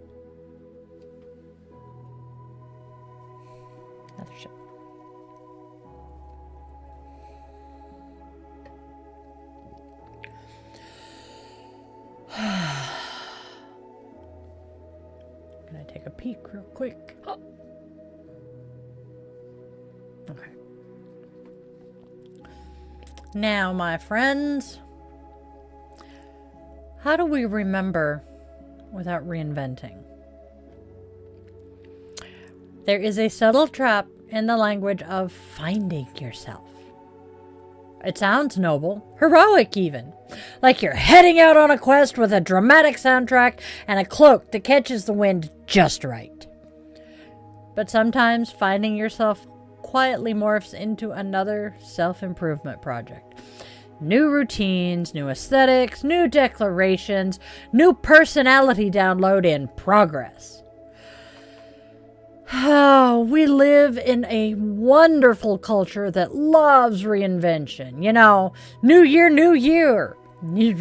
Another shot. I'm gonna take a peek real quick. Oh. Okay. Now, my friends, how do we remember without reinventing? There is a subtle trap in the language of finding yourself. It sounds noble, heroic even, like you're heading out on a quest with a dramatic soundtrack and a cloak that catches the wind just right. But sometimes finding yourself quietly morphs into another self-improvement project. New routines, new aesthetics, new declarations, new personality download in progress. Oh, we live in a wonderful culture that loves reinvention. You know, new year, new year. New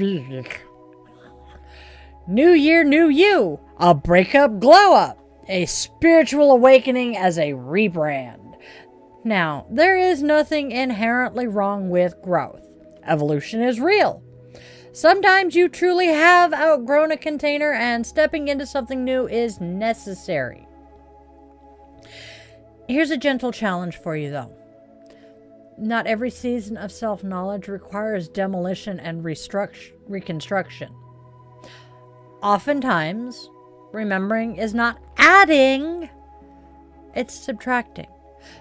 year, new you. A breakup, glow up. A spiritual awakening as a rebrand. Now, there is nothing inherently wrong with growth. Evolution is real. Sometimes you truly have outgrown a container and stepping into something new is necessary. Here's a gentle challenge for you, though. Not every season of self-knowledge requires demolition and reconstruction. Oftentimes, remembering is not adding, it's subtracting.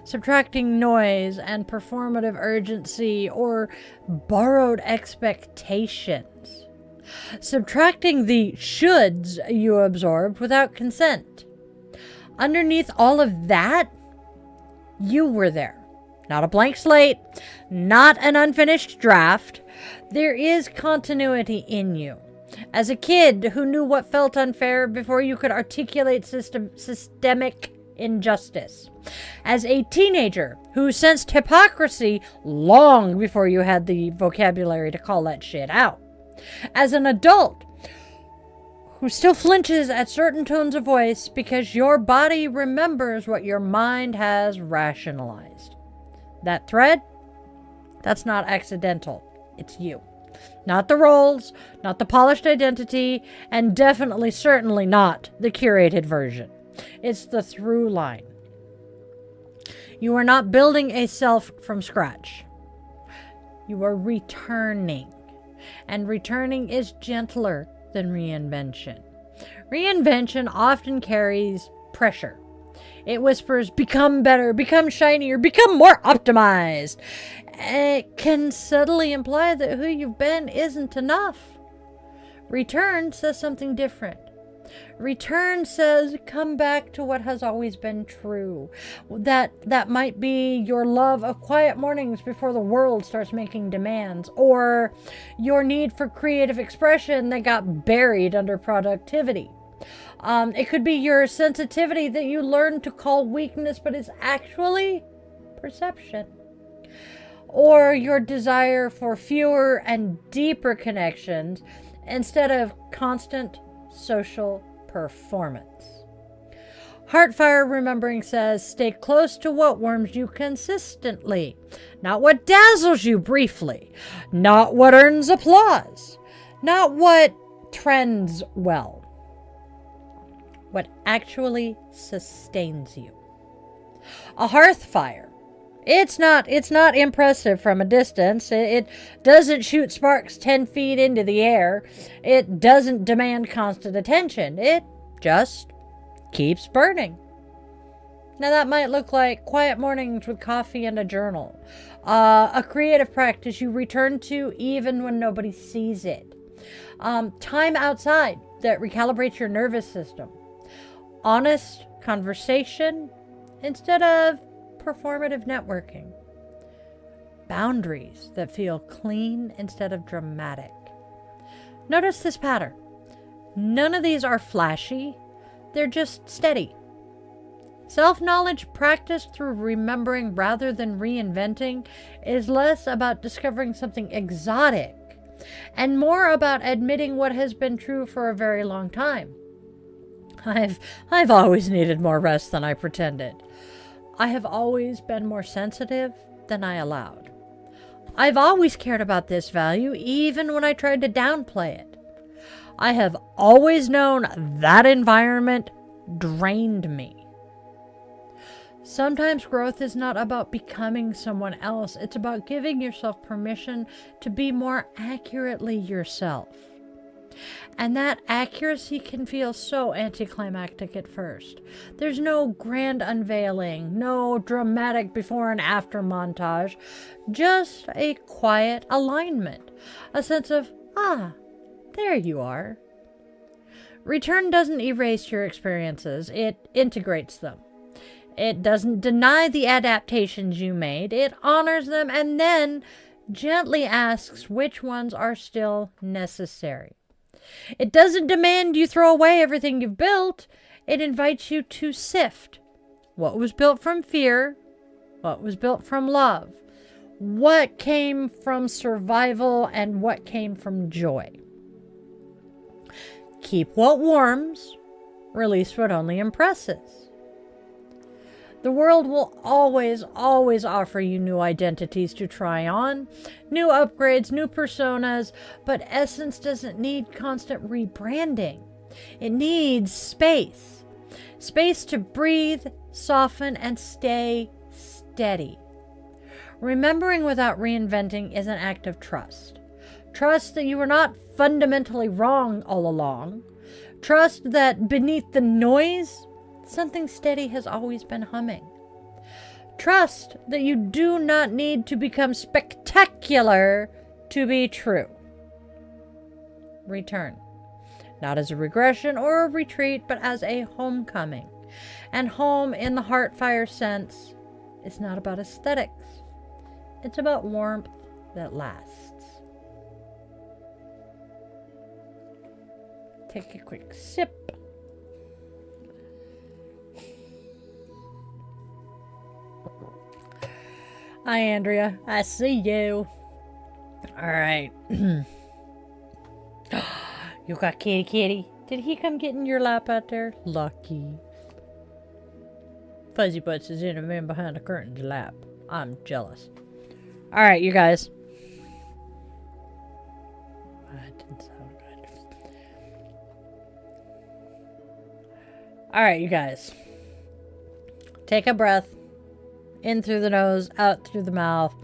Subtracting noise and performative urgency or borrowed expectations. Subtracting the shoulds you absorbed without consent. Underneath all of that, you were there. Not a blank slate, not an unfinished draft. There is continuity in you. As a kid who knew what felt unfair before you could articulate systemic injustice. As a teenager who sensed hypocrisy long before you had the vocabulary to call that shit out. As an adult who still flinches at certain tones of voice because your body remembers what your mind has rationalized. That thread, that's not accidental. It's you. Not the roles, not the polished identity, and definitely, certainly not the curated version. It's the through line. You are not building a self from scratch. You are returning. And returning is gentler than reinvention. Reinvention often carries pressure. It whispers, become better, become shinier, become more optimized. It can subtly imply that who you've been isn't enough. Return says something different. Return says, come back to what has always been true. That might be your love of quiet mornings before the world starts making demands, or your need for creative expression that got buried under productivity. It could be your sensitivity that you learned to call weakness, but is actually perception. Or your desire for fewer and deeper connections instead of constant social performance. HearthFire Remembering says, stay close to what warms you consistently, not what dazzles you briefly, not what earns applause, not what trends well, what actually sustains you. A hearth fire. It's not impressive from a distance. It doesn't shoot sparks 10 feet into the air. It doesn't demand constant attention. It just keeps burning. Now that might look like quiet mornings with coffee and a journal. A creative practice you return to even when nobody sees it. Time outside that recalibrates your nervous system. Honest conversation instead of performative networking. Boundaries that feel clean instead of dramatic. Notice this pattern. None of these are flashy. They're just steady. Self-knowledge practiced through remembering rather than reinventing is less about discovering something exotic and more about admitting what has been true for a very long time. I've always needed more rest than I pretended. I have always been more sensitive than I allowed. I've always cared about this value, even when I tried to downplay it. I have always known that environment drained me. Sometimes growth is not about becoming someone else. It's about giving yourself permission to be more accurately yourself. And that accuracy can feel so anticlimactic at first. There's no grand unveiling, no dramatic before and after montage, just a quiet alignment, a sense of, there you are. Return doesn't erase your experiences, it integrates them. It doesn't deny the adaptations you made, it honors them and then gently asks which ones are still necessary. It doesn't demand you throw away everything you've built. It invites you to sift what was built from fear, what was built from love, what came from survival, and what came from joy. Keep what warms, release what only impresses. The world will always offer you new identities to try on, new upgrades, new personas, but essence doesn't need constant rebranding. It needs space. Space to breathe, soften, and stay steady. Remembering without reinventing is an act of trust. Trust that you were not fundamentally wrong all along. Trust that beneath the noise, something steady has always been humming. Trust that you do not need to become spectacular to be true. Return. Not as a regression or a retreat, but as a homecoming. And home in the HearthFire sense is not about aesthetics. It's about warmth that lasts. Take a quick sip. Hi, Andrea. I see you. All right. You got kitty. Did he come get in your lap out there? Lucky. Fuzzy Butts is in a man behind the curtain's lap. I'm jealous. All right, you guys. That didn't sound good. All right, you guys. Take a breath. In through the nose, out through the mouth.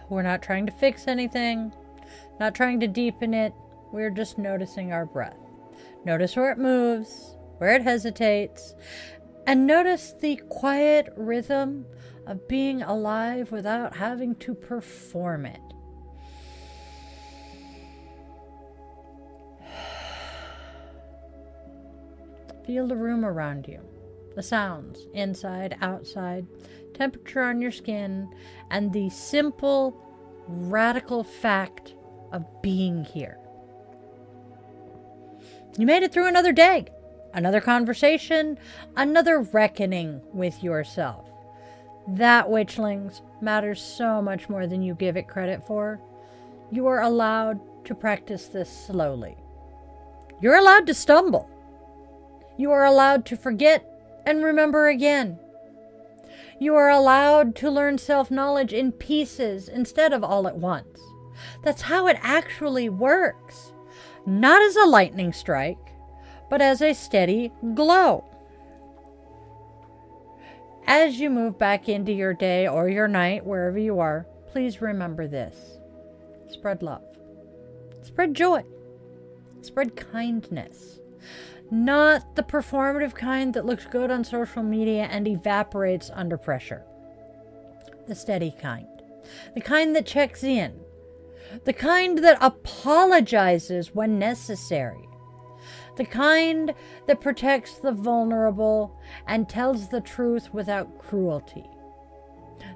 We're not trying to fix anything. Not trying to deepen it. We're just noticing our breath. Notice where it moves, where it hesitates, and notice the quiet rhythm of being alive without having to perform it. Feel the room around you, the sounds, inside, outside, temperature on your skin, and the simple, radical fact of being here. You made it through another day, another conversation, another reckoning with yourself. That, witchlings, matters so much more than you give it credit for. You are allowed to practice this slowly. You're allowed to stumble. You are allowed to forget and remember again. You are allowed to learn self-knowledge in pieces instead of all at once. That's how it actually works. Not as a lightning strike, but as a steady glow. As you move back into your day or your night, wherever you are, please remember this. Spread love. Spread joy. Spread kindness. Not the performative kind that looks good on social media and evaporates under pressure. The steady kind. The kind that checks in. The kind that apologizes when necessary. The kind that protects the vulnerable and tells the truth without cruelty.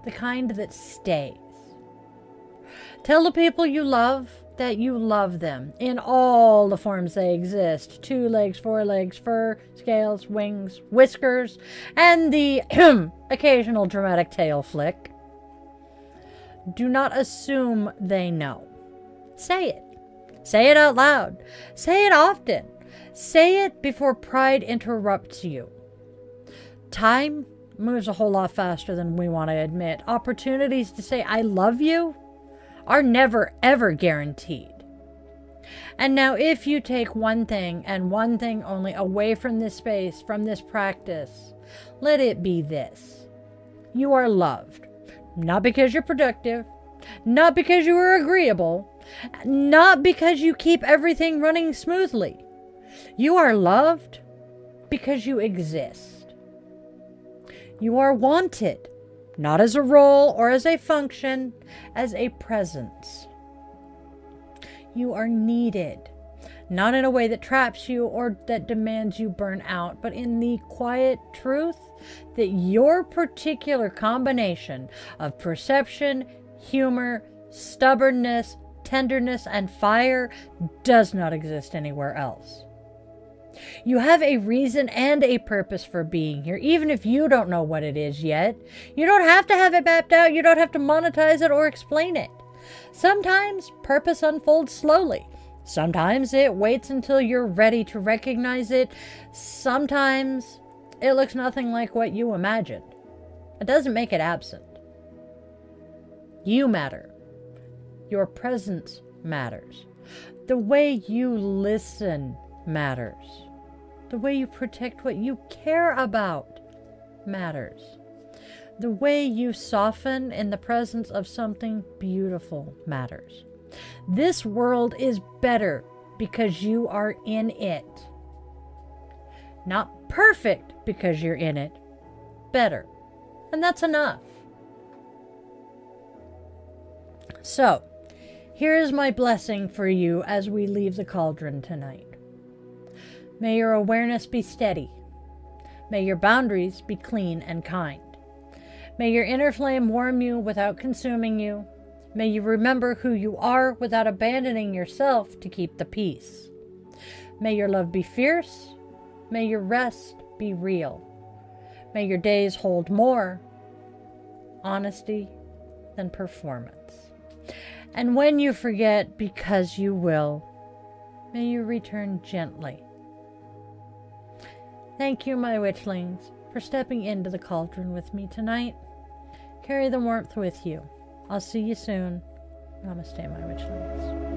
The kind that stays. Tell the people you love that you love them in all the forms they exist. 2 legs, 4 legs, fur, scales, wings, whiskers, and the occasional dramatic tail flick. Do not assume they know. Say it. Say it out loud. Say it often. Say it before pride interrupts you. Time moves a whole lot faster than we want to admit. Opportunities to say I love you are never, ever guaranteed. And now if you take one thing and one thing only away from this space, from this practice, let it be this. You are loved. Not because you're productive. Not because you are agreeable. Not because you keep everything running smoothly. You are loved because you exist. You are wanted. Not as a role or as a function, as a presence. You are needed, not in a way that traps you or that demands you burn out, but in the quiet truth that your particular combination of perception, humor, stubbornness, tenderness, and fire does not exist anywhere else. You have a reason and a purpose for being here, even if you don't know what it is yet. You don't have to have it mapped out. You don't have to monetize it or explain it. Sometimes purpose unfolds slowly. Sometimes it waits until you're ready to recognize it. Sometimes it looks nothing like what you imagined. It doesn't make it absent. You matter. Your presence matters. The way you listen matters. The way you protect what you care about matters. The way you soften in the presence of something beautiful matters. This world is better because you are in it. Not perfect because you're in it. Better. And that's enough. So, here is my blessing for you as we leave the cauldron tonight. May your awareness be steady. May your boundaries be clean and kind. May your inner flame warm you without consuming you. May you remember who you are without abandoning yourself to keep the peace. May your love be fierce. May your rest be real. May your days hold more honesty than performance. And when you forget, because you will, may you return gently. Thank you, my witchlings, for stepping into the cauldron with me tonight. Carry the warmth with you. I'll see you soon. Namaste, my witchlings.